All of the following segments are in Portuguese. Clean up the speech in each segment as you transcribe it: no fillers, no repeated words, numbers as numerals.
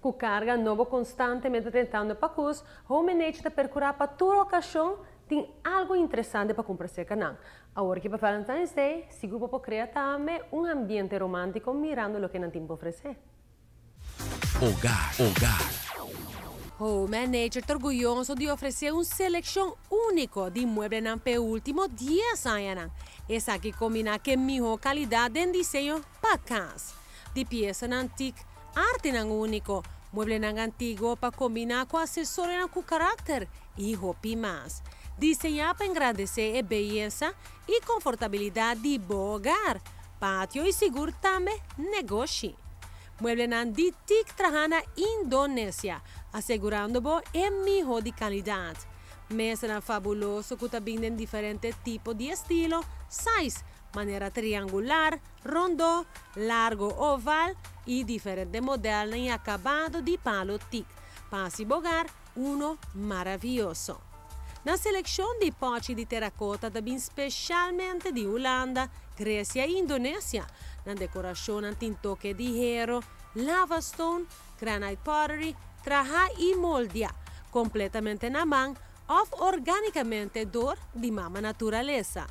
Com carga novo constantemente tentando para cus, Home Nature te percurar para toda ocasião tem algo interessante para comprar seu canal. Agora que para Valentine's Day, se grupo para criar também ambiente romântico mirando o que não tem para oferecer. Hogar. Home Nature está orgulhoso de oferecer uma seleção única de muebles para os últimos 10 anos. Essa que combina com melhor qualidade em desenho para casa. De peças antigas, arte único, muebles antigos para combinar com acessórios com caráter e roupa mais. Desenhar para engrandecer a beleza e confortabilidade de bom hogar, pátio e seguro também negócio. Muebles de TIC trajana Indonésia, assegurando o melhor de qualidade. Mesa fabuloso que também tem diferentes tipos de estilo, size, maneira triangular, rondo, largo, oval e diferentes modelos em acabado de palo TIC. Para se bogar, uno maravilhoso. Na seleção de potes de terracota também especialmente de Holanda, Grécia e Indonésia. Na decoração tem toque de hierro, lava stone, granite pottery, traja e moldia, completamente na mão ou organicamente dor de mama natureza.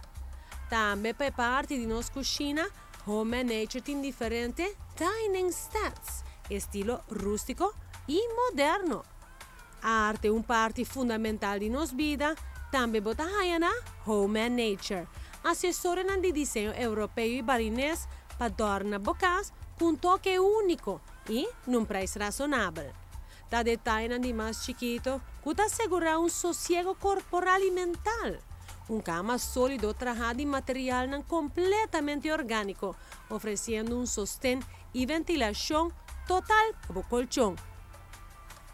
Também para parte de nossa cozinha, Home Nature tem diferentes dining sets, estilo rústico e moderno. A arte é uma parte fundamental de nossa vida, também bota na Home Nature, acessório de desenho europeu e barinês para adornar bocas com um toque único e num preço razonável. Da detalhe de mais chiquito, que assegura um sossego corporal e mental. Um cama sólido trajado em material completamente orgânico, oferecendo um sostén e ventilação total para o colchão.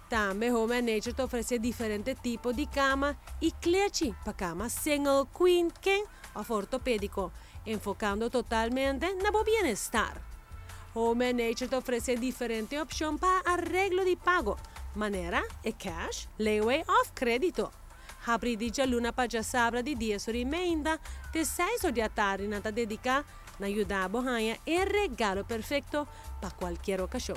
Também Home Nature te oferece diferentes tipos de cama e cleche para cama single, queen, king ou ortopédico, enfocando totalmente no bem-estar. Home Nature te oferece diferentes opções para arreglo de pago, maneira é cash, layaway ou crédito. Abri de luna para já sabra de 10 horas e meia, de 6 horas da tarde, na dedicar na ajudar a bohanha é regalo perfeito para qualquer ocasião.